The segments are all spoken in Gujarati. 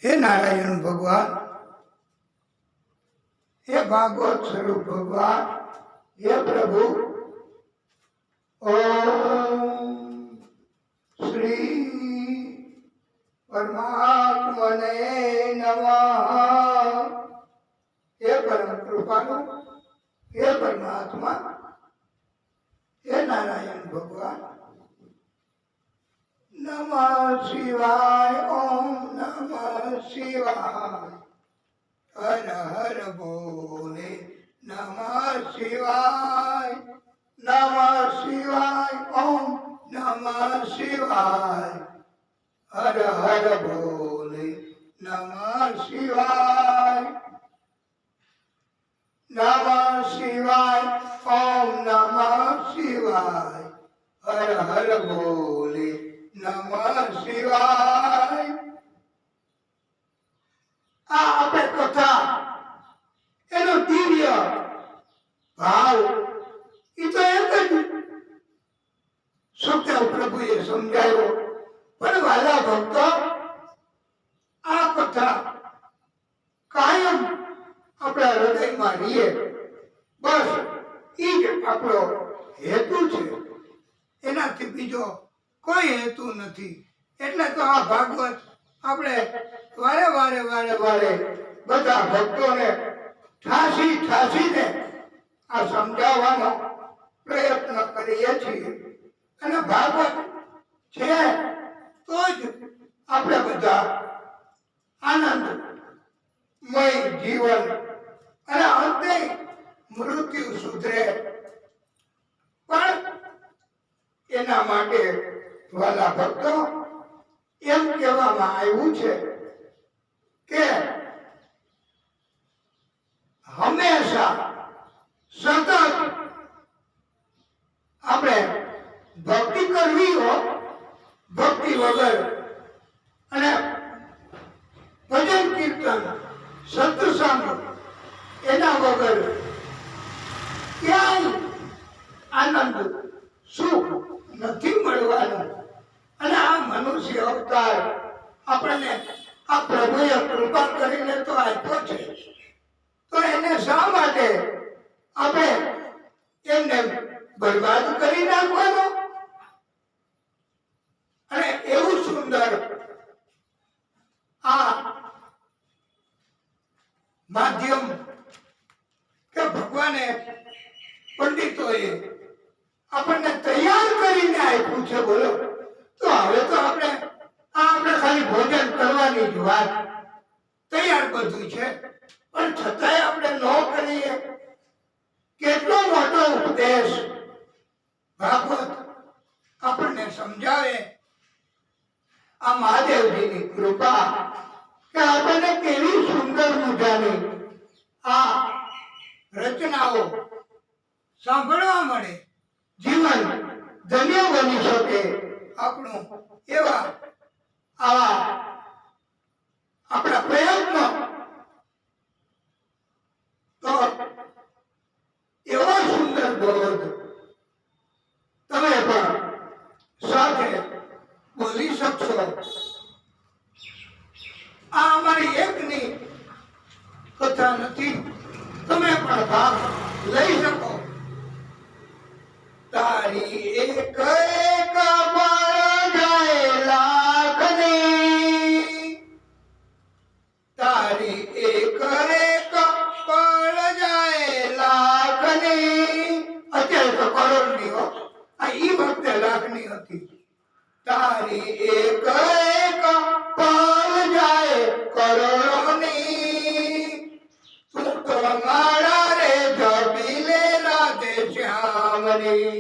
हे नारायण भगवान, हे भागवत स्वरूप भगवान, हे प्रभु ओम श्री परमात्मने नमः। हे परम कृपालु, हे परमात्मा, हे नारायण भगवान, नमः शिवाय, ओम नमः शिवाय, हर हर बोले, नमः शिवाय, नमः शिवाय, ओम नमः शिवाय, हर हर बोले, नमः शिवाय, नमः शिवाय, ओम नमः शिवाय, हर हर बोले, नमः शिवाय। આ આપણે કથા એનો દિવ્ય ભાવ એ તો એક જ શબ્દ પ્રભુએ સમજાયો, પણ વાલા ભક્તો આ કથા કાયમ આપણા હૃદયમાં રહીએ, બસ એ જ આપણો હેતુ છે, એનાથી બીજો કોઈ હેતુ નથી। એટલે તો આ ભાગવત આપણે વારે વારે વારે વારે બધા ભક્તોને ઠાસી ઠાસીને આ સમજાવવાનો પ્રયત્ન કરીએ છીએ। અને ભાગવત છે તો જ આપણે બધા આનંદમય જીવન અને અંતે મૃત્યુ સુધરે। પણ એના માટે વાલા ભક્તો એમ કહેવામાં આવ્યું છે કે હંમેશા સતત આપણે ભક્તિ કરવી હો, ભક્તિ વગર અને ભજન કીર્તન સત્સંગ એના વગર ક્યાંય આનંદ સુખ નથી મળવાનું। અને આ મનુષ્ય અવતાર આપણને આ પ્રભુએ કૃપા કરીને તો આપ્યો છે, તો એને શા માટે આપણે એમને બરબાદ કરી નાખવાનો? અને એવું સુંદર આ માધ્યમ કે ભગવાને પંડિતોએ આપણને તૈયાર કરીને આપ્યું છે, બોલો। તો હવે તો આપણે ખાલી ભોજન કરવાની જ વાત, તૈયાર બધું છે, પણ છતાંય આપણે ન કરીએ। કેટલો મોટો ઉપદેશ ભાગવત આપણને સમજાવે। આ મહાદેવજીની કૃપા કે આપણને કેવી સુંદર મજાની આ રચનાઓ સાંભળવા મળે, જીવન ધન્ય બની શકે આપણું। એવા આવા આપણા પ્રયત્નો તો એવો સુંદર બોધ તમે પણ સાથે બોલી શકશો। આ અમારી એકની કથા નથી, તમે પણ ભાગ લઈ શકો। તારી એક એક તારી એક એક પળ જાય લાખની, અત્યારે તો કરોડની હો, આ ઈ વખતે લાખની હતી। તારી એક એક પળ જાય કરોડોની, તું તો મારા રે જપી લે રાધે શ્યામની,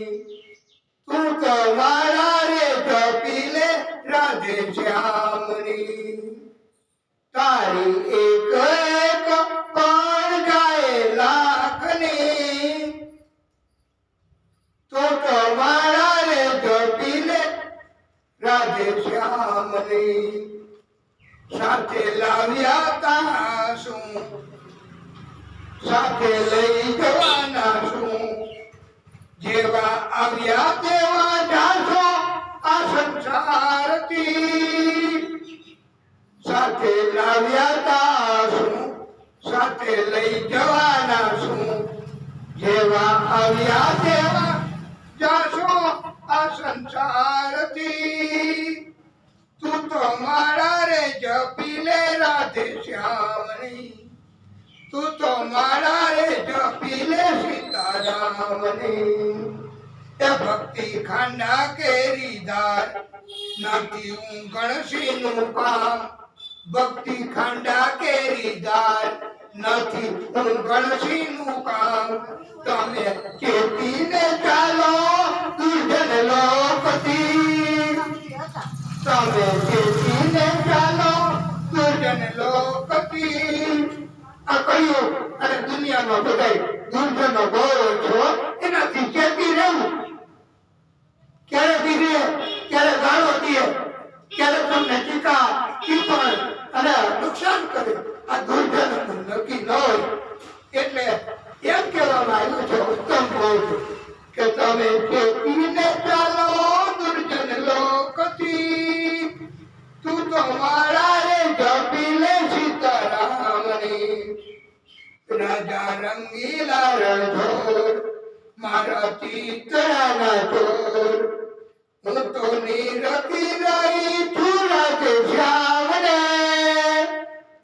તું તો મારા રે જપી લે રાધે શ્યામની। તારી એક એક પળ જાય લાખની, તો મારા રે જપી લે રાધે શ્યામની। સાથે લાવ્યા તા શું, સાથે લઈ જવાના શું, જેવા આવ્યા તેવા જાશો આ સંસારથી। સાથે લાવ્યા તા શું, સાથે લઈ જવાના શું, જેવા આવ્યા તેવા જાશો આ સંસારથી. તું તો મારા રે જપી લે રાધે શ્યામની, તું તો મારા રે જપી લે સીતારામની. એ ભક્તિ ખાંડા કેરીદાર નથી ગણશીનું કામ, ભક્તિ ખાંડા કેરીદાર નથી ગણશીનું કામ. તમે ચેતીને ચાલો દુર્જન લોકથી, તમે ચેતીને ચાલો દુર્જન લોકથી. આ કહ્યું અને દુનિયામાં બધાય દુર્જનો ગોળો છો, એનાથી ચેતી રહેવું. ક્યારે દીકરે ક્યારે ગાળો દે, ક્યારે તમને ટીકા ટીપણ અને નુકસાન કરે, આ દુર્જનનું નક્કી ન હોય. એટલે એમ કહેવામાં આવ્યું છે ઉત્તમ બોધ કે તમે ચેતીને ચાલો દુર્જન લોકથી. તું તો મારા રે જપી લે સીતારામની. રાજા રંગીલા રણછોડ મારા ચિતરાના ચોર, હું તો નિરખી રહી છું રાધે શ્યામને,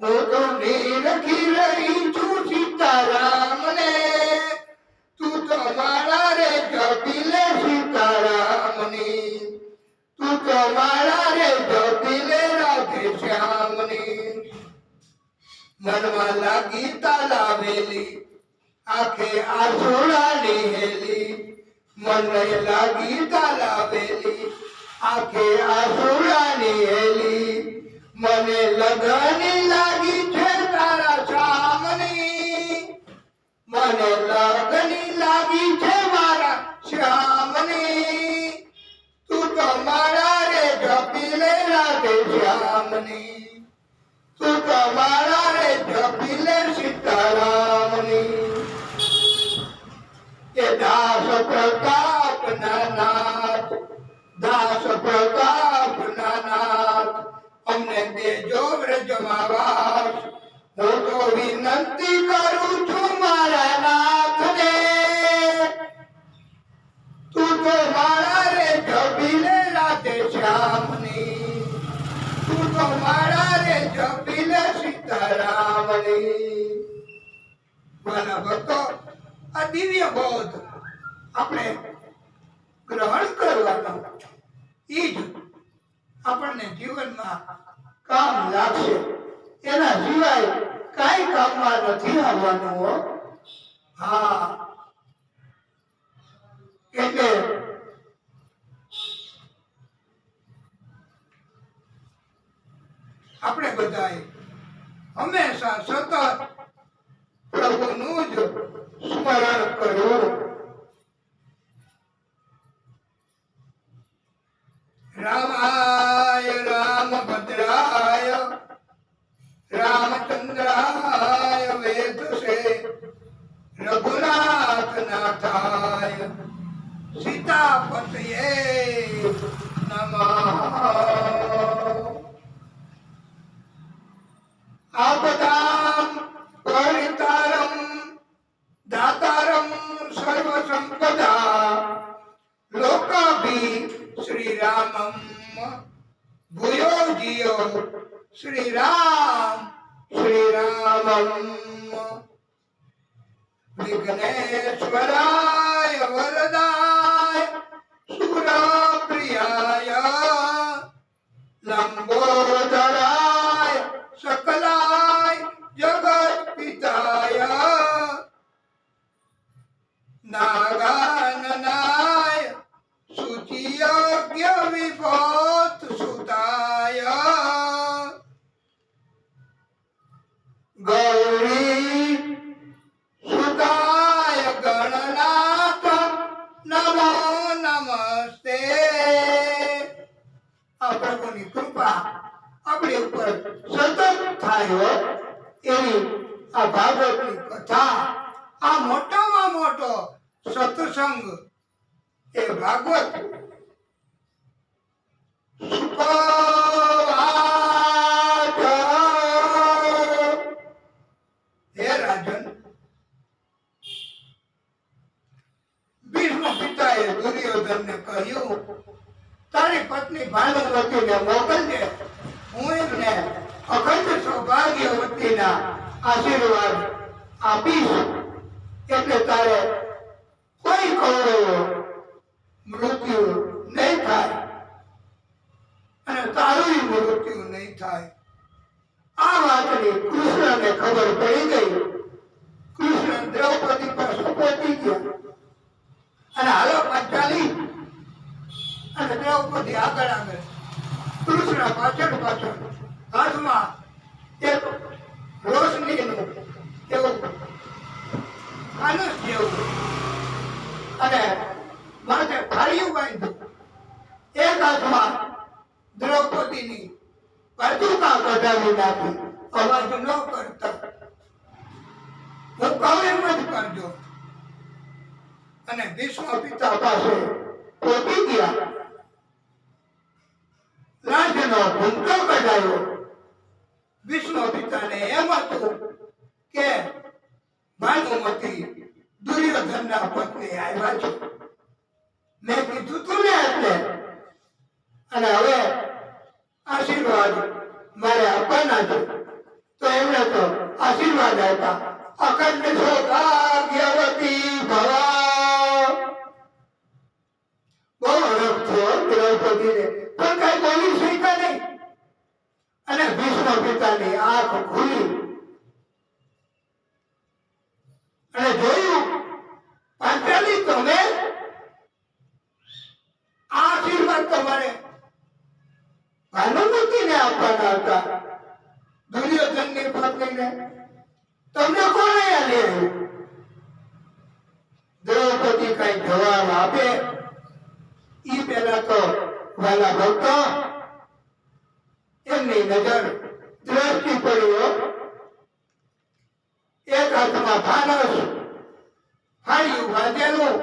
હું તો નિરખી રહી છું સીતારામને. તું તો મારા રે જપી લે સીતારામની, તું તો મારા રે જપી લે રાધે શ્યામની. મનમાં લાગી તાલાવેલી આંખે આસુડાની હેલી, મને લાગી તાલાવેલી આંખે આસુડાની હેલી. મને લગની લાગી છે તારા શ્યામની, મને લગની લાગી છે મારા શ્યામની. તું તો મારા રે જપી લે રાધે શ્યામની, તું તો મારા રે જપી લે સીતારામની. એ દાસ પ્રતાપ ના નાથ, દાસ પ્રતાપ ના નાથ, અમને દેજો વ્રજમાં વાસ. હું તો વિનંતી કરું છું મારા નાથને, તું તો મારા રે જપી લે રાધે શ્યામની, તું તો મારા રે જપી લે સીતારામની. મારા ભક્તો, આ દિવ્ય બોધ આપણે ગ્રહણ કરવાનો, ઈ જ આપણને જીવનમાં કામ લાગશે. એના સિવાય કાંઈ કામમાં નથી આવવાનું હો. હા, એટલે આપણે બધાએ હંમેશા સતત પ્રભુનું જ સ્મરણ કરવું. રામાય રામભદ્રાય રામચંદ્રાય વેદસે, રઘુનાથ નાથાય સીતાપતયે નમઃ. આપદામ પરિતારમ દાતારમ સર્વ સંપદા, લોકાભી શ્રીરામમ ભૂયો જીયો શ્રીરામ શ્રીરામમ. વિઘ્નેશ્વરાય વરદાય સુરપ્રિયાય, લંબોદરાય सकलाय जगत पिताय, नागाननाय शुचियज्ञ विभूत सुताय, गौरी सुताय गणनाथ नमो नमस्ते. आ प्रभुनी कृपा આપણી ઉપર સતત થાય એવી આ ભાગવતની કથા, આ મોટામાં મોટો સત્સંગ એ ભાગવત સુપ્રભાત. દ્રૌપદીને મોકલજે. હું એમને અખંડ સૌભાગ્યવતીના આશીર્વાદ આપીશ. એટલે તારે કોઈ કૌરવ મૃત્યુ નહીં થાય અને તારું મૃત્યુ નહીં થાય. આ વાતની કૃષ્ણને ખબર પડી ગઈ. કૃષ્ણ દ્રૌપદી પાસે પહોંચી ગયા અને હાલો પાછાલી અને દ્રૌપદી આગળ આગળ, કૃષ્ણ પાછળ પાછળ, હાથમાં એક રોશનીનું એવું આનસ જેવું અને માથે ફાળિયું બાંધ્યું. એક હાથમાં દ્રૌપદીની પાદુકા કઢાવી નાખી, અવાજ ન કરતા. હું કહું એમ જ કરજો. અને ભીષ્મ પિતા પાસે પહોંચી ગયા. રાજનો ભૂંકો કઢાયો. ભીષ્મ પિતાને એમ હતું કે ભાનુમતી દુર્યોધનના પત્ની આવ્યા છે. મેં કીધું તું ને એટલે, અને હવે આશીર્વાદ મારે આપવાના છે. તો એમણે તો આશીર્વાદ આપ્યા, અખંડ સૌભાગ્યવતી ભવ. બહુ હરખ થયો દ્રૌપદીને, પણ કઈ બોલી શક્યા નહીં. અને ભીષ્મ પિતાની આંખ ખુલી અને જોયું, પાંચાલી તમે આ આશીર્વાદ તમારે ભાનુમતીને આપવાના હતા, દુર્યોધનની પત્નીને. તમને કોણે આલ્યું? દ્રૌપદી કઈ જવાબ આપે ઈ પહેલા તો વાલા ભક્તો એમની નજર દ્રષ્ટિ પડ્યો. એક હાથમાં ફાનસ ફાળિયું બાંધેલું,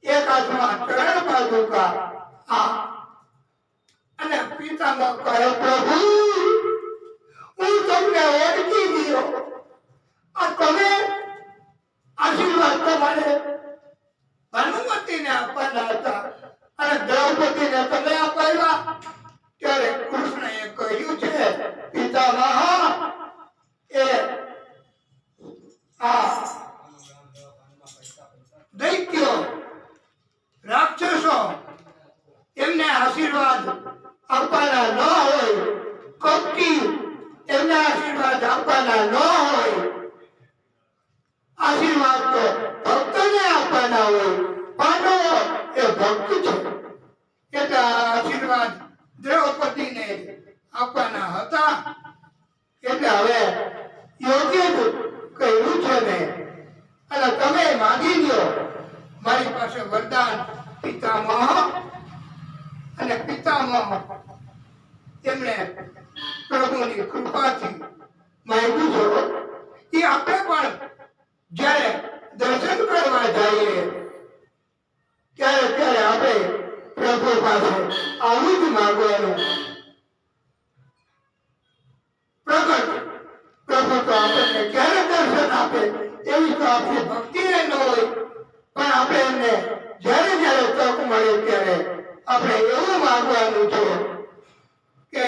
એક હાથમાં ચરણ પાદુકા. અને પિતામાં કહે, પ્રભુ હું તમને ઓળખી ગયો. આ તમે આશીર્વાદ તમારે ભાનુમતીને આપવાના હતા અને દ્રૌપદીને તમે આપ્યા. ત્યારે કૃષ્ણએ કહ્યું છે, પિતામહ, એ આ દૈત્યો રાક્ષસો એમને આશીર્વાદ આપવાના ન હોય, કપટી એમને આશીર્વાદ આપવાના ન હોય. આશીર્વાદ તો ભક્તને આપવાના હોય. પાંડવો એ ભક્ત છે એટલે આશીર્વાદ દ્રૌપદીને આપવાના હતા. એટલે હવે યોગ્ય કહ્યું છે ને, અને તમે માંગી લ્યો. મારી પાસે વરદાન પિતામહ, અને પિતામહ એમણે પ્રભુની કૃપાથી માંગ્યું છે. એ આપણે પણ જ્યારે દર્શન કરવા જઈએ ત્યારે ત્યારે આપણે પ્રભુ પાસે આવું જ માંગવાનું. પ્રગટ પ્રભુ તો આપણને ક્યારે દર્શન આપે એવી તો આપણી ભક્તિ ન હોય, પણ આપણે એમને જ્યારે જ્યારે તક મળે ત્યારે આપણે એવું માંગવાનું છે કે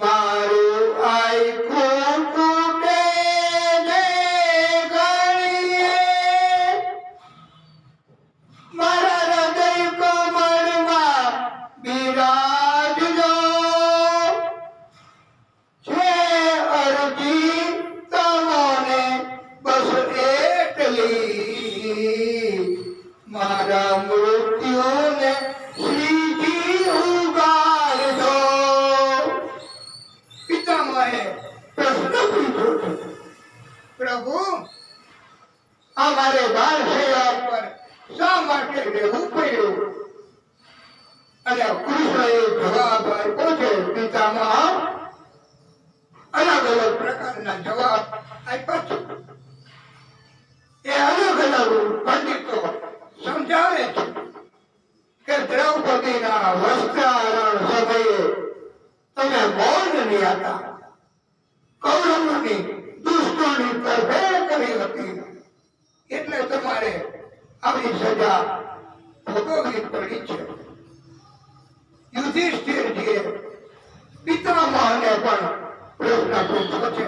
મારું આખું તૂટે ને ગળીએ, મારા હૃદય કમળમાં બિરાજજો. છે અરજી તમને બસ એટલી, મારા મૃત્યુને શ્રીજી ઉગાડજો. પ્રશ્ન પૂછ્યો છે, પ્રભુ અમારે બાળ સેવા પર શા માટે રહેવું પડ્યું? અને કૃષ્ણએ જવાબ આપ્યો છે, પિતામહ અલગ અલગ પ્રકારના જવાબ આપ્યા છે. એ અલગ અલગ પંડિતો સમજાવે છે કે દ્રૌપદીના વસ્ત્રાહરણ સમયે તમે મૌન રહ્યા હતા. કૌરવોની દુષ્ટોની તરફેણ કરી હતી, એટલે તમારે આવી સજા ભોગવવી પડી છે. યુધિષ્ઠિરજીએ પિતામહને પણ પ્રશ્ન પૂછ્યો છે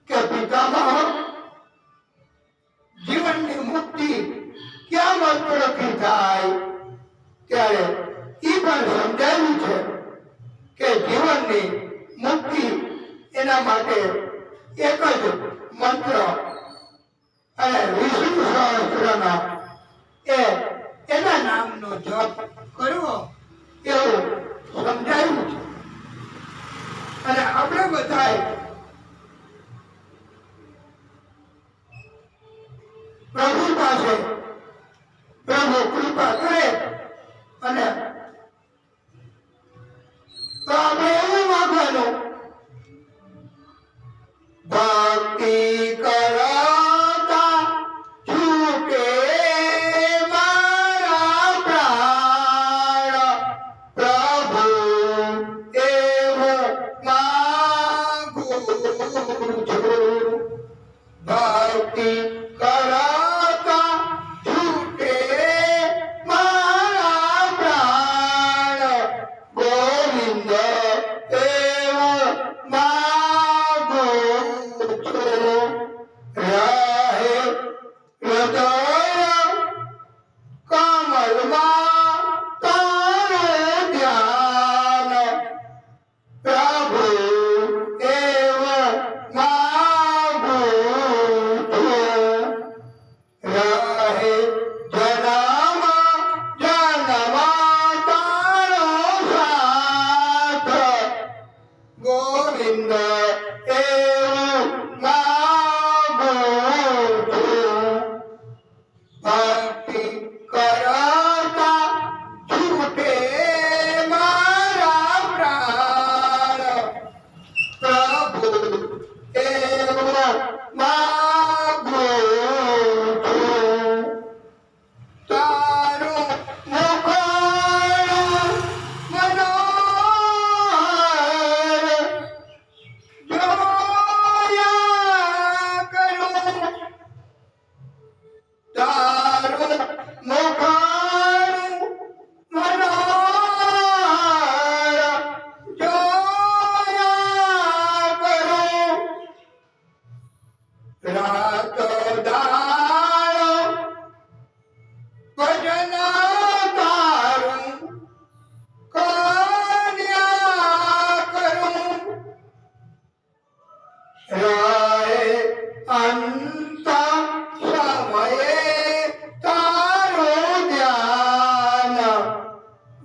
કે પિતામહ, જીવનની મુક્તિ ક્યાં માત્રથી થાય? ત્યારે એ પણ સમજાવ્યું છે કે જીવનની મુક્તિ એના માટે એક જ મંત્ર અને વિષ્ણુ સહસ્ત્રના એના નામનો જપ કરવો એવું સમજાયું છે. અને આપણે બધાએ પ્રભુ પાસે પ્રભુ કૃપા કરે અને તો આપણે એવું માગવાનું, ભક્તિ કરતા છૂટે મારા પ્રાણ, પ્રભુ એવું માગું છું. ભક્તિ કરતા છૂટે મારા પ્રાણ, ગોવિંદ એવું માગું છું. રહે હૃદય કમળમાં તારું ધ્યાન, પ્રભુ એવું માગું છું. રહે જન્મ જન્મ તારો સાથ, ગોવિંદ એવું માગું છું. ભક્તિ કરતા છૂટે મારા પ્રાણ, પ્રભુ એવું માગું છું. તારું મુખડું મનોહર જોયા કરું, તારું મુખડું મનોહર જોયા કરું. રાત દાડો ભજન તારું કર્યા કરું. રહે અંત સમયે તારું ધ્યાન,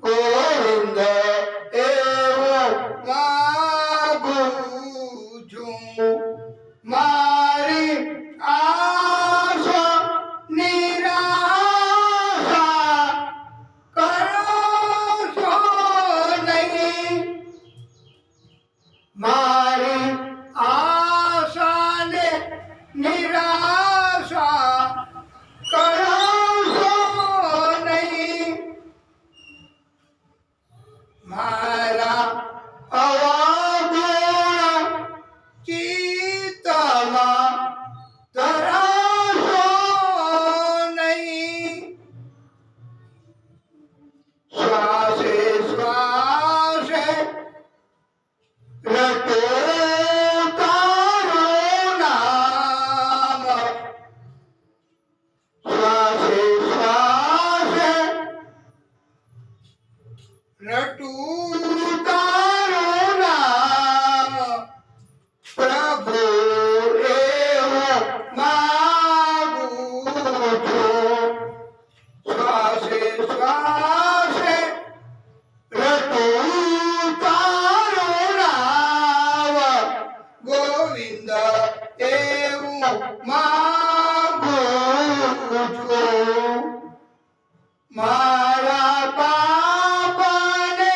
ગોવિંદ એવું માગું છું. મારી આશા નિરાશા કરશો નહીં, મારી આશાને નિરાશા કરશો નહીં. મારા અવગુણ ચિત્તમાં ધરાશો નહીં. શ્વાસે શ્વાસે રટો તારું નામ, શ્વાસે શ્વાસે રટું તારું નામ, પ્રભુ એવું માગું છું. શ્વાસે શ્વાસે રટું તારું નામ, ગોવિંદ એવું માગું છું. મારા પાપને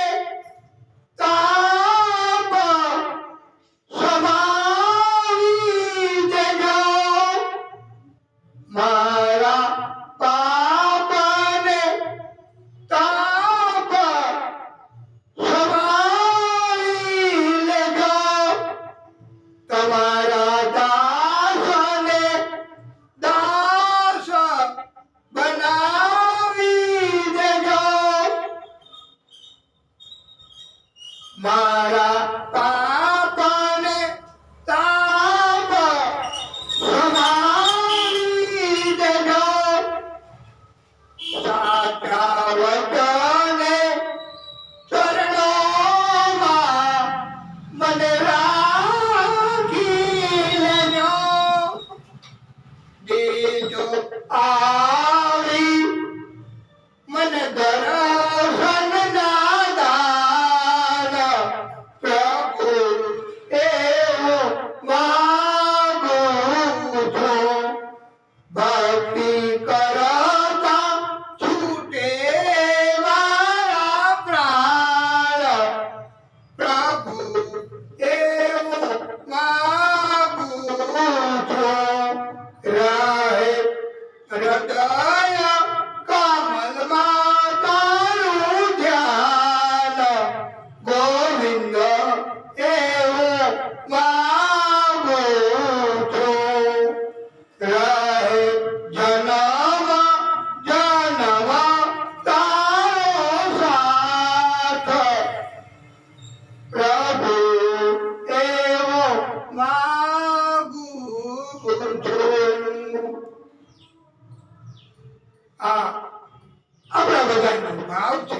છે.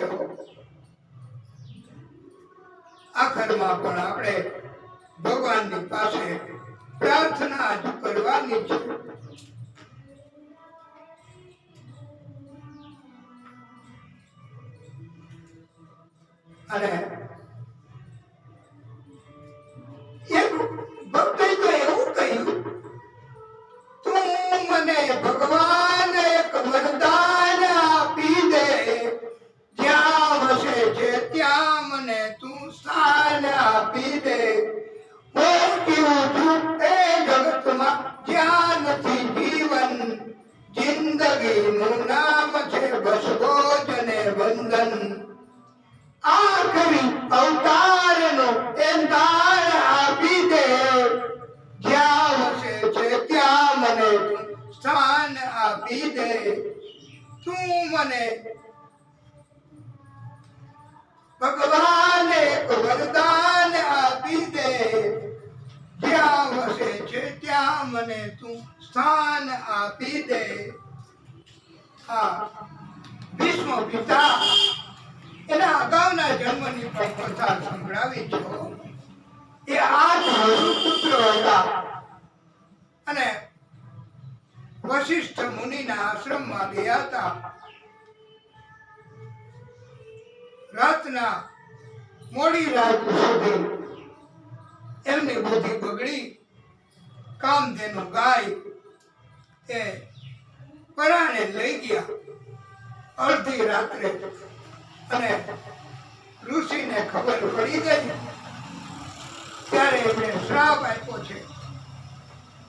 આખરમાં પણ આપણે ભગવાનની પાસે પ્રાર્થના જ કરવાની છે. અને એક ભક્તે તો એવું કહ્યું, તું મને ભગવાન એક વરદાન આપી દે, જ્યાં વસે છે ત્યાં મને તું સ્થાન આપી દે. હું કેવું છું એ જગતમાં જ્યાં નથી જીવન, જિંદગીનું નામ છે બસ બોજ ને બંધન. આખરી અવતારનો એ દાન આપી દે, જ્યાં વસે છે ત્યાં મને સ્થાન આપી દે. તું મને ભગવાન એક વરદાન આપી દે, જ્યાં વસે છે ત્યાં મને તું સ્થાન આપી દે. હા, ભીષ્મ પિતા એના અગાઉના જન્મની પણ કથા સંભળાવી છે. એ 8 પુત્રો હતા અને વશિષ્ઠ મુનિના આશ્રમમાં ગયા હતા. રાતના મોડી રાત સુધી એમની બુદ્ધિ બગડી. કામધેનુ ગાય એ પરાણે લઈ ગયા અડધી રાત્રે, અને ઋષિને ખબર પડી ગઈ ત્યારે એમણે શ્રાપ આપ્યો છે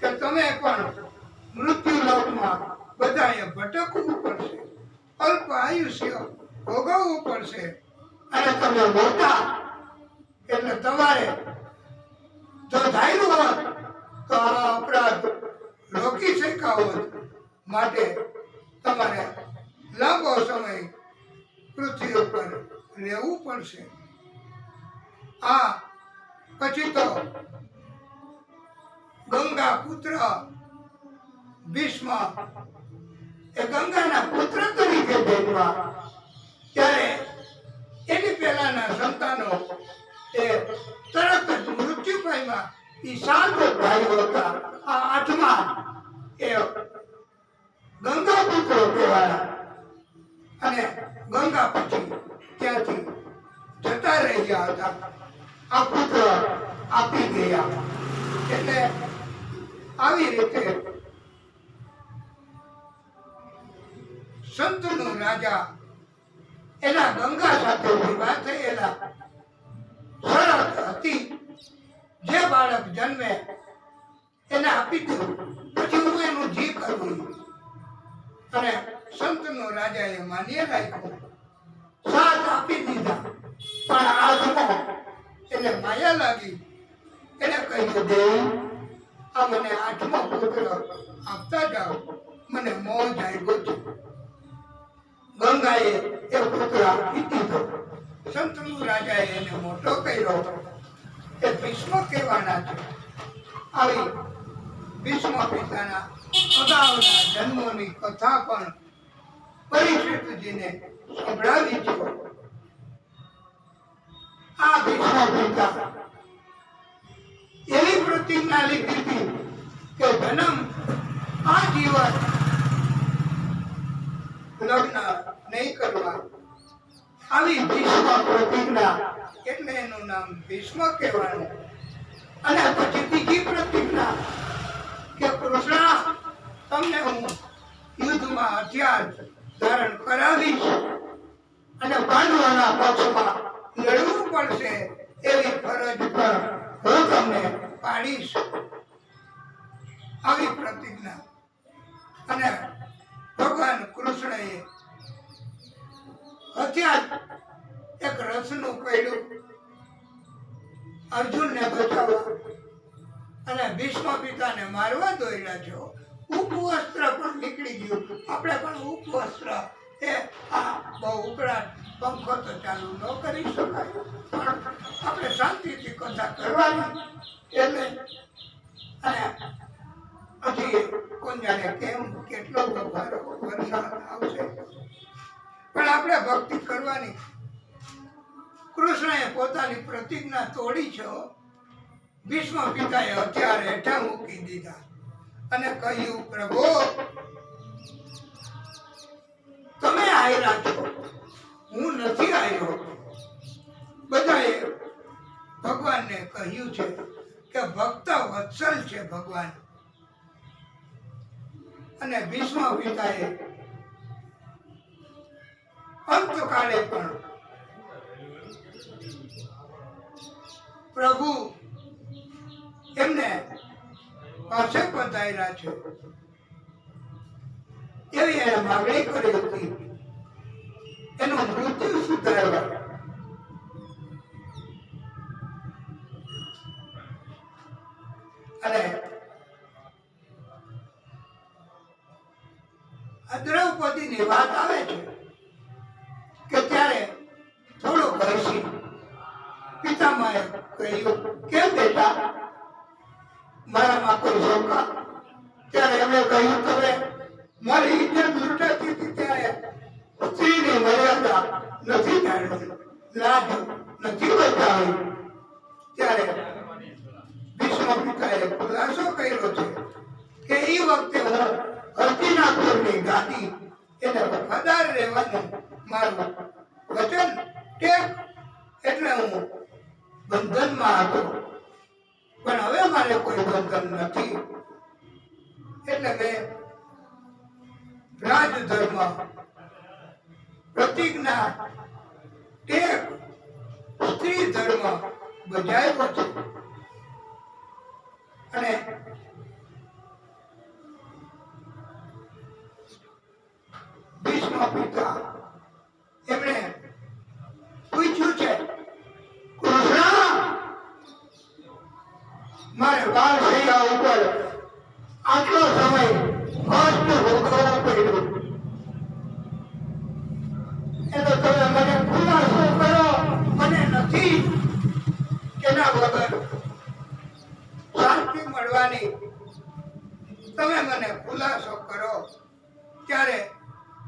કે તમે પણ મૃત્યુલોકમાં બધાએ ભટકવું પડશે, અલ્પ આયુષ્ય ભોગવવું પડશે, અને તમે મોટા એટલે તમારે જો ધાર્યું હોત તો આ અપરાધ રોકી શકાય હોત, માટે તમારે લાંબો સમય પૃથ્વી ઉપર રહેવું પડશે. આ પછી તો ગંગા પુત્ર ભીષ્મ એ ગંગાના પુત્ર તરીકે જન્મ્યા. ત્યારે એની પહેલાના સંતાનો એ તરત જ મૃત્યુ પામ્યા. એ 7 ભાઈઓ હતા. આ 8મા એ ગંગા પુત્રો કહેવાયા. અને ગંગા પછી ત્યાંથી જતા રહ્યા હતા. આ પુત્ર આપી ગયા. એટલે આવી રીતે સંતનો રાજા એના ગંગા સાથે વિવાહ થયેલા શરત હતી, જે બાળક જન્મે એને આપી દેવું, પછી હું એનું જી કરવું. અને સંતનો રાજાએ માન્ય રાખ્યો, 7 આપી દીધા. પણ 8મો એને માયા લાગી. એને કહ્યું, દેવ આ મને 8મો પુત્ર આપતા જાઓ, મને મોહ જાગ્યો છે. ગંગાએ એ પુત્ર આપી દીધો. સંતનુ રાજાએ એને મોટો કર્યો. એ ભીષ્મ કહેવાના છે. આવી ભીષ્મ પિતાના અગાઉના જન્મોની કથા પણ પરીક્ષિતજીને સંભળાવી છે. આ ભીષ્મ પિતા એવી પ્રતિજ્ઞા લીધી હતી કે જન્મ આ જીવન લગ્ન નહીં કરવા. આવી ભીષ્મ પ્રતિજ્ઞા એટલે એનું નામ ભીષ્મ કહેવાનું. અને પછી બીજી પ્રતિજ્ઞા કે કૃષ્ણ તમને હું યુદ્ધમાં હથિયાર ધારણ કરાવીશ અને પાંડવોના પક્ષમાં લડવું પડશે, એવી ફરજ પર હું તમને પાડીશ. આવી પ્રતિજ્ઞા. અને ભગવાન કૃષ્ણએ હથિયાર એક રથનું પડ્યું અર્જુનને બચાવવા, અને ભીષ્મ પિતાને મારવા દોડ્યા છો. ઉપવસ્ત્ર પણ નીકળી ગયું. આપણે પણ ઉપવસ્ત્ર એ આ બહુ ઉકળાટ પંખો તો ચાલુ ન કરી શકાય, પણ આપણે શાંતિથી કથા કરવાની. એટલે અને હજી કોણ જાણે કેમ કેટલો વરસાદ આવશે. પણ આપણે ભક્તિ કરવાની. કૃષ્ણએ પોતાની પ્રતિજ્ઞા તોડી છે. ભીષ્મ પિતાએ હથિયાર હેઠા મૂકી દીધા અને કહ્યું, પ્રભુ તમે આયરા છો, હું નથી આવ્યો. બધાએ ભગવાનને કહ્યું છે કે ભક્ત વત્સલ છે ભગવાન. અને ભીષ્મ પિતાએ અંતકાળે પણ પ્રભુ એમને પાસે પધાર્યા છે એવી એને માગણી કરી હતી. એનું મૃત્યુ સુધારવા અને દ્રૌપદીની વાત આવે છે કે ત્યારે થોડો ભયસી પિતામાએ કહ્યું, કેમ બેટા, મારામાં કોઈ શંકા? ત્યારે એમણે કહ્યું, તમે મારી ઇજ્જત લૂંટાતી હતી ત્યારે સ્ત્રીની મર્યાદા નથી જાણવી, લાજ નથી બચાવી. ત્યારે ભીષ્મ પિતાએ ખુલાસો કર્યો છે કે એ વખતે હું હસ્તિનાપુરની ગાદી એને વફાદાર રહેવાનું મારું વચન ટેક, એટલે હું બંધનમાં હતો. પણ હવે મારે કોઈ બંધન નથી. એટલે મેં રાજધર્મ પ્રતિજ્ઞા ટેક સ્ત્રી ધર્મ બજાવ્યો છે. અને ભીષ્મ પિતા એમણે પૂછ્યું છે, કૃષ્ણ, મારે બાળ શૈયા ઉપર આટલો સમય કષ્ટ ભોગવવું પડ્યું. એ તો તમે મને ખુલાસો કરો. મને નથી એના વગર શાંતિ મળવાની. તમે મને ખુલાસો કરો. ત્યારે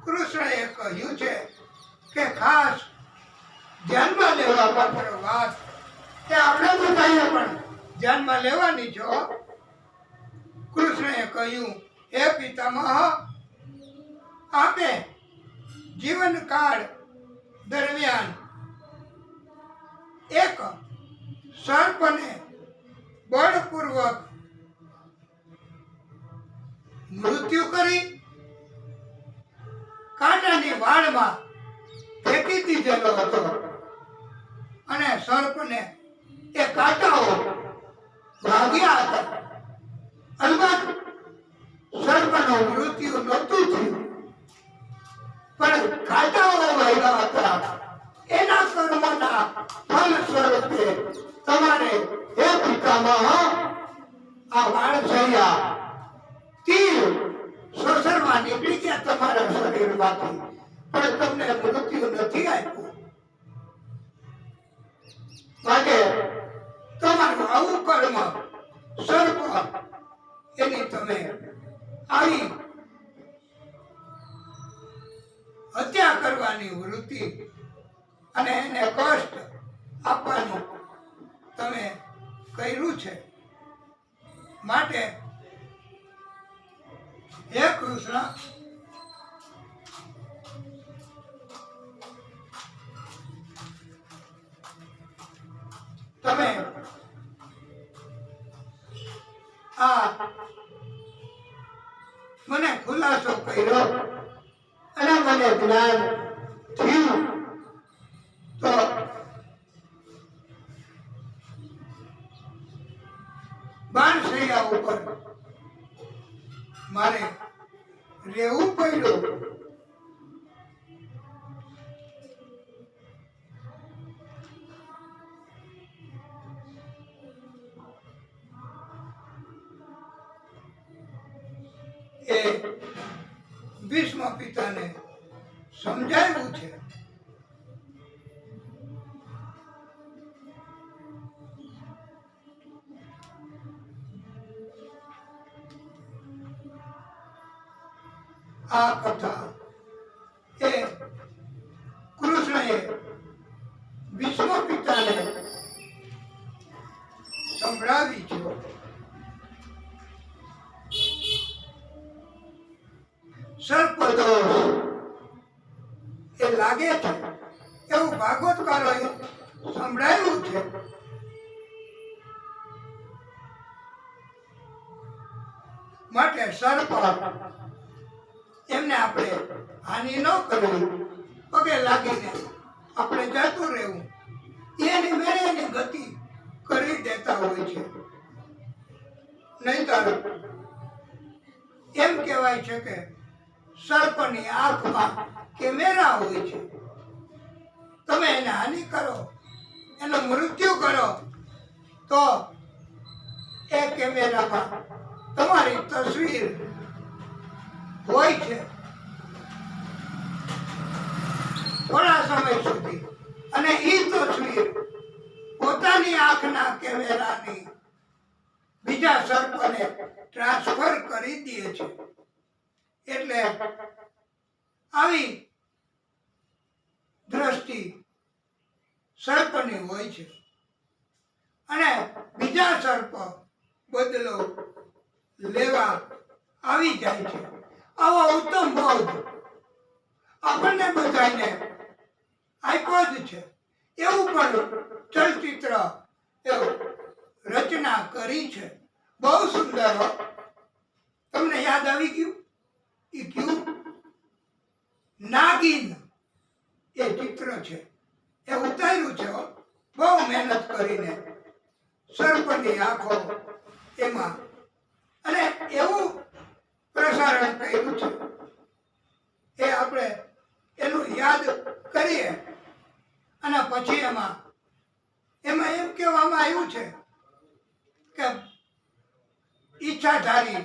કૃષ્ણએ કહ્યું છે કે ખાસ ધ્યાનમાં લેવા પાત્ર વાત કે આપણે બધાએ પણ ધ્યાનમાં લેવાની છો. કૃષ્ણએ કહ્યું, હે પિતામહ, આપે જીવનકાળ દરમિયાન એક સર્પને બળપૂર્વક મૃત્યુ કરી કાંટાની વાડમાં ફેંકી દીધેલો હતો. અને સર્પને એ કાંટાઓ ભાગ્યા હતા. અલબત્ત સર્પનું મૃત્યુ નહોતું થયું, પણ કાંટાઓ વાગ્યા હતા. એના કર્મના ફળ સ્વરૂપે તમારે, હે પિતામહ, આ વાળસૈયા તીર સોસરવા નીકળી ગયા તમારા શરીરમાંથી, પણ તમને મૃત્યુ નથી આપ્યું. માટે તમારું આવું કર્મ સર્પ એની તમે આવી હત્યા કરવાની વૃત્તિ અને એને કષ્ટ આપવાનું તમે કર્યું છે. માટે હે કૃષ્ણ, તમે આ મને ખુલાસો કર્યો અને મને જ્ઞાન થયું, તો બાણશૈયા ઉપર મારે રહેવું પડ્યું. એ ભીષ્મ પિતાને સમજાવ્યું છે. આ કથા એ સમયે ભીષ્મ પિતાને સંભળાવી છે. સર્પદોષ એ લાગે છે એવું ભાગવતકારોએ સંભળાવ્યું છે. માટે સર્પ એમને આપણે હાનિ ન કરવી, પગે લાગીને આપણે જતું રહેવું, એની મેળે એની ગતિ કરી દેતા હોય છે. નહીંતર એમ કહેવાય છે કે સર્પની આંખમાં કેમેરા હોય છે. તમે એને હાનિ કરો, એનું મૃત્યુ કરો તો એ કેમેરામાં તમારી તસવીર હોય છે થોડા સમય સુધી, અને એ તસવીર પોતાની આંખના કેમેરાની બીજા સર્પને ટ્રાન્સફર કરી દે છે. એટલે આવી દ્રષ્ટિ સર્પની હોય છે, અને બીજા સર્પ બદલો લેવા આવી જાય છે. આવો ઉત્તમ બોધ આપણને બધાને આપ્યો જ છે. એવું પણ ચલચિત્ર રચના કરી છે, બહુ સુંદર. તમને યાદ આવી ગયું? એ કયું? નાગિન એ ચિત્ર છે, એ ઉતાર્યું છે બહુ મહેનત કરીને. સર્પની આંખો એમાં, અને એવું પ્રસારણ કર્યું છે. એ આપણે એનું યાદ કરીએ. અને પછી એમાં એમ કહેવામાં આવ્યું છે કે ઈચ્છાધારી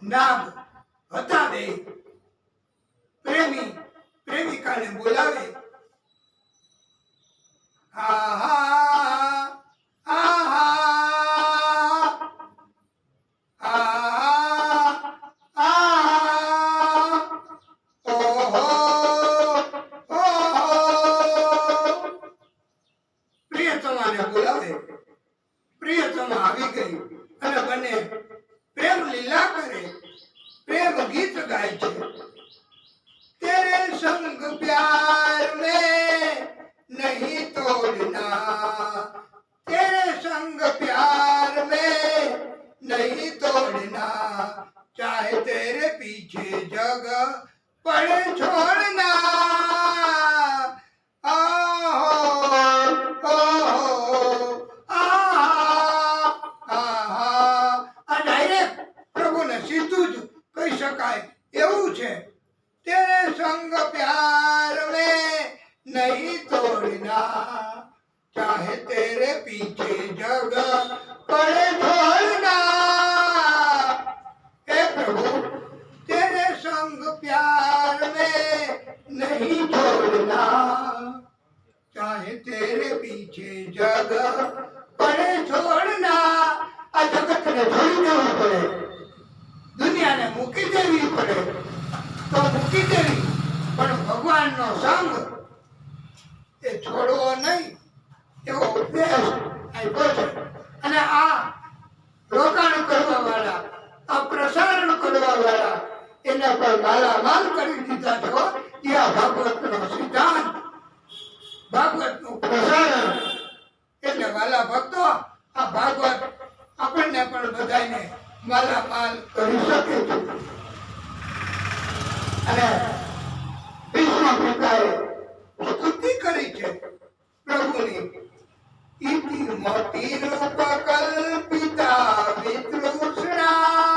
નાગ હતા બે, પ્રેમિકાને બોલાવે. પ્રિયતમા આવી ગઈ અને બંને પ્રેમ લીલા કરે, પ્રેમ ગીત ગાય છે. तेरे संग प्यार में नहीं तोड़ना, तेरे संग प्यार में नहीं तोड़ना, चाहे तेरे पीछे जग पड़े छोड़ना. આ ડાયરેક્ટ પ્રભુને સીધું જ કહી શકાય એવું છે. तेरे संग प्यार में नहीं तोड़ना, चाहे तेरे पीछे जग पड़े छोड़ना. हे प्रभु, तेरे संग प्यार में नहीं छोड़ना, चाहे तेरे पीछे जग पड़े छोड़ना. આ જગતને છોડી દેવું પડે, દુનિયાને મૂકી દેવી પડે તો મૂકી દેવી, પણ ભગવાનનો સંગ એ છોડવો નહીં એવો ઉપદેશ આપ્યો છે. અને આ રોકાણ કરવા વાળા, આ પ્રસારણ કરવા વાળા એને પણ માલામાલ કરી દીધા છે. એ આ ભાગવતનો સિદ્ધાંત, ભાગવતનું પ્રસારણ. એટલે વાલા ભક્તો, આ ભાગવત આપણને પણ બધાને માલામાલ કરી શકે છે. અને ભીષ્મ પિતાએ સ્તુતિ કરી છે પ્રભુની. ઇતિ મોટી રૂપ કલ્પિતા વિતૃષ્ણા,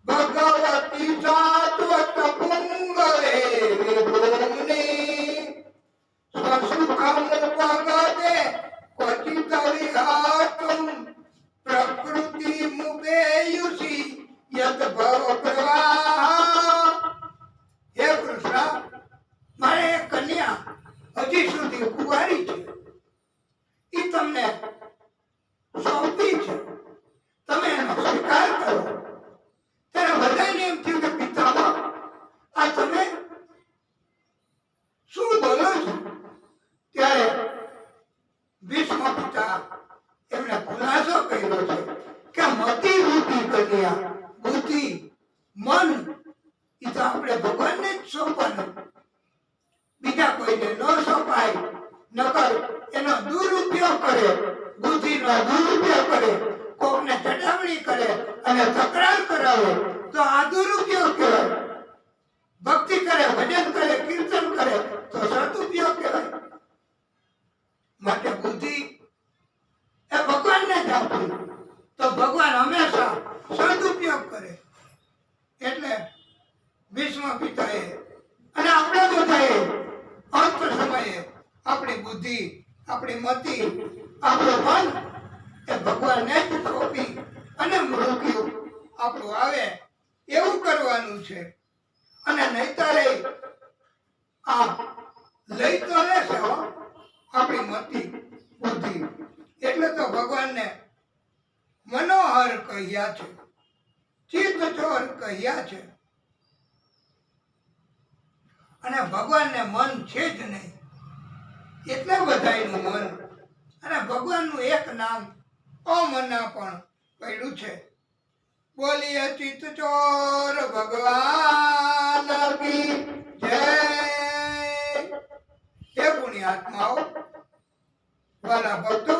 ભગવતી સાત્વત પુંગવે વિભૂમ્ની, સ્વસુખમ પગતે ક્વચિત વિહાતુમ, પ્રકૃતિ મુપેયુષી યત ભવ પ્રવાહ. હે કૃષ્ણ, મારે એક કન્યા હજી સુધી કુંવારી છે, એ તમને સોંપી છે, તમે એનો સ્વીકાર કરો. ત્યારે બધાને એમ થયું કે પિતામહ, આ તમે શું બોલો છો? અહીંયા બુદ્ધિ મન એ તો આપણે ભગવાનને જ સોંપવાનું, બીજા કોઈને ન સોંપાય. નકર એનો દુરુપયોગ કરે, બુદ્ધિનો દુરુપયોગ કરે, કોકને ચડાવણી કરે અને તકરાર કરાવે તો આ દુરુપયોગ કહેવાય. ભક્તિ કરે, ભજન કરે, કીર્તન કરે તો સદુપયોગ કહેવાય. માટે બુદ્ધિ એ ભગવાનને જ આપવી તો ભગવાન હંમેશા સદુપયોગ કરે. એટલે ભીષ્મ પિતાએ અને આપણે બધાએ અંત સમયે આપણી બુદ્ધિ, આપણી મતિ, આપણું મન એ ભગવાનને જ સોંપી અને મૃત્યુ આપણું આવે એવું કરવાનું છે. અને નહીતર આ લઈ તો લેશે હો આપણી મતિ બુદ્ધિ. એટલે તો ભગવાનને મનોહર કહ્યા છે, ચિત્ત ચોર કહ્યા છે. અને ભગવાનને મન છે જ નહીં, એટલે બધાયનું મન. અને ભગવાનનું એક નામ અમના પણ પડ્યું છે. બોલીએ ચિત્ત ચોર ભગવાન કી જય. હે પુણ્યાત્માઓ, વાલા ભક્તો,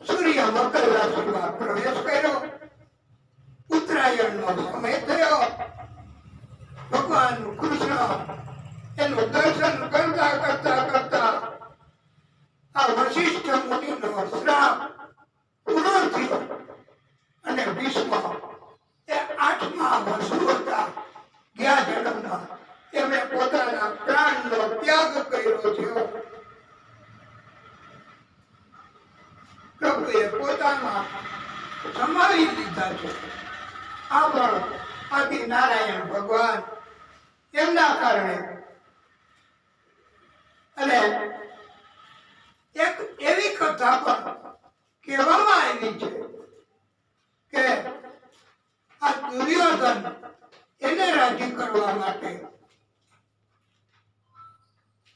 સૂર્ય મકર રાશિમાં પ્રવેશ કર્યો, ઉત્તરાયણનો સમય થયો. ભગવાન કૃષ્ણ એનું દર્શન કરતા કરતા કરતા આ વશિષ્ઠ મુનિનો શ્રાપ પૂરો થયો અને ભીષ્મ એ 8મા વર્ષુ હતા ગયા જન્મના. એમણે પોતાના પ્રાણનો ત્યાગ કર્યો છે. પ્રભુએ પોતામાં સમાવી લીધા છે. આ પણ આદિ નારાયણ ભગવાન એમના કારણે. અને એક એવી કથા પણ કહેવામાં આવી છે કે આ દુર્યોધન એને રાજી કરવા માટે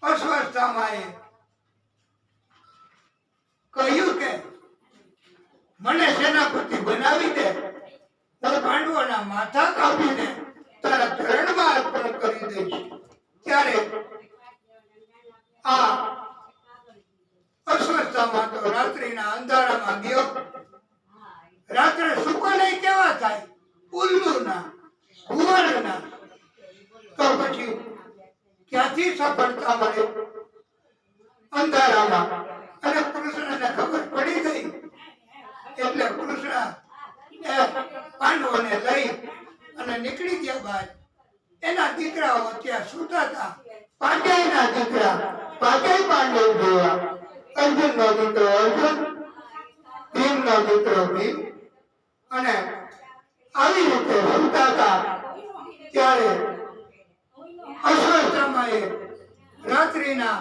અશ્વત્થામાએ કહ્યું કે મને સેનાપતિ બનાવી દે, હું પાંડવોના માથા કાપીને તારા ચરણમાં અર્પણ કરી દઈશ. ત્યારે આ અશ્વત્થામા તો રાત્રિના અંધારામાં ગયો. રાત્રે સુકો નહીં કેવા થાય, ઉલ્લુના, કુંવરના. તો પછી ક્યાંથી સફળતા મળે? અંધારામાં. અને કૃષ્ણને ખબર પડી ગઈ એટલે કૃષ્ણ પાંડવોને લઈ અને નીકળી ગયા. બાદ એના દીકરાઓ ત્યાં સૂતા હતા. પાંચેયના દીકરા પાંચેય પાંડવ જોયા. અર્જુનનો દીકરો અર્જુન, ભીમનો દીકરો ભીમ. અને આવી રીતે સૂતા હતા. ત્યારે અશ્વત્થામાએ રાત્રિના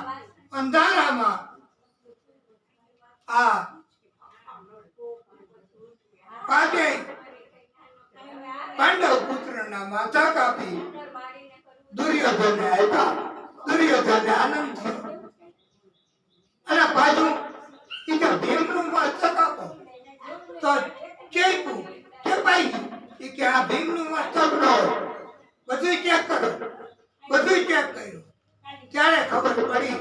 અંધારામાં આ પાંચેય પાંડવ પુત્રના માથા કાપી દુર્યોધનને આપ્યા. દુર્યોધનને આનંદ થયો અને પાછું ભીમનું મસ્તક આપો તો ચેપ્યું ચેપાઈ ગયું. કે આ ભીમનું મસ્તક ન હોય, બધું ચેક કરો. બધું ચેક કર્યું. ત્યારે ખબર પડી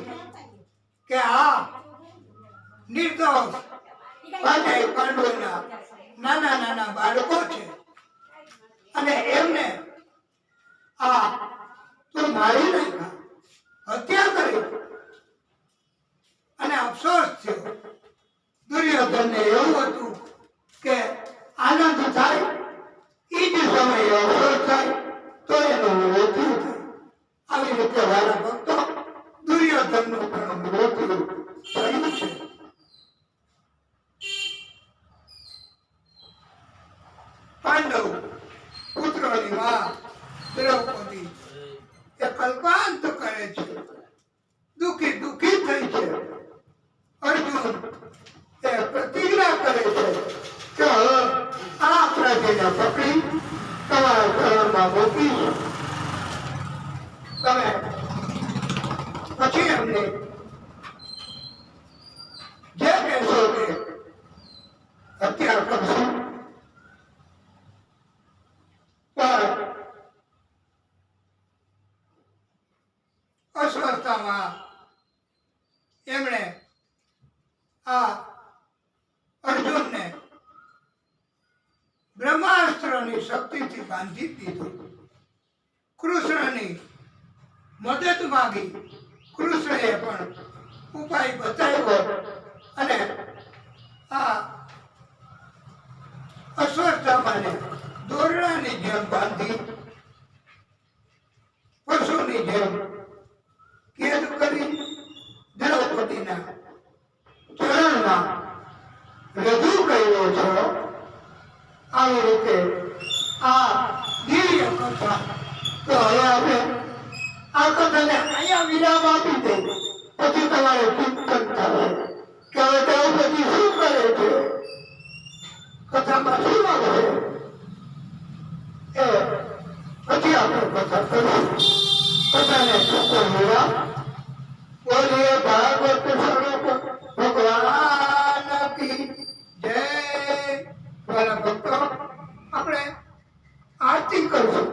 કે આ નિર્દોષ પાંચેય પાંડવોના નાના નાના બાળકો છે. અને એમને આ તો મારી નાખ્યા, હત્યા કરી. અને અફસોસ થયો. દુર્યોધનને એવું હતું કે આનંદ થાય એ જ સમયે અફસોસ થાય તો એનું મૃત્યુ થાય. આવી રીતે વાલા ભક્તો દુર્યોધનનું પણ મૃત્યુ થયું છે. પાંડવ પુત્રોની માં દ્રૌપદી એ કલ્પાંત કરે છે, દુઃખી દુઃખી થઈ છે. અર્જુન એ પ્રતિજ્ઞા કરે છે કે આ પ્રજાને પકડી તમારા ચરણમાં મૂકીશ. તમે પછી એમને જે કહેશો તે હત્યા કરશું. એમણે આ અર્જુનને બ્રહ્માસ્ત્રની શક્તિથી બાંધી દીધો. કૃષ્ણની મદદ માંગી. કૃષ્ણએ પણ ઉપાય બતાવ્યો અને આ અશ્વત્થામાને દોરડાની જેમ બાંધી પશુની જેમ કેદ કરી દ્રૌપદીના ચરણમાં રજૂ કર્યો છે. આવી રીતે આ દિવ્ય કથા. તો હવે આપણે આ કથાને અહીંયા વિરામ આપી દે. પછી તમારે ચિંતન થાય કે હવે દ્રૌપદી શું કરે છે, કથામાં શું આવે છે, એ પછી આપણે કથા કરીશું. કથાને ટૂંકો વિરામ. બોલીએ ભાગવત સ્વરૂપ ભગવાન કી જય. મારા ભક્તો, આપણે આરતી કરીશું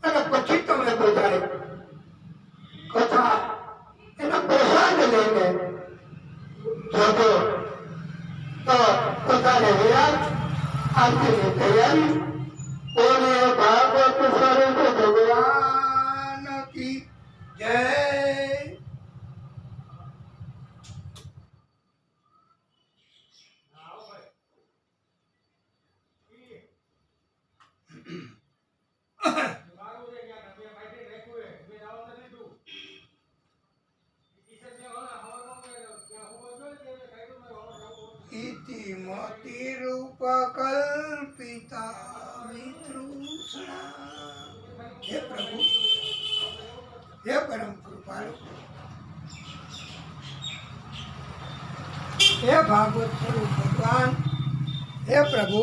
અને પછી તમે બધાએ કથા એના પ્રસાદ લઈને જજો. તો કથાને વિરામ, આરતીની તૈયારી. બોલીએ ભાગવત સ્વરૂપ ભગવાન કી જય. इति मोति रूप कल्पिता वितृष्णा. हे प्रभु, हे परम कृपालु, हे भागवत स्वरूप भगवान, हे प्रभु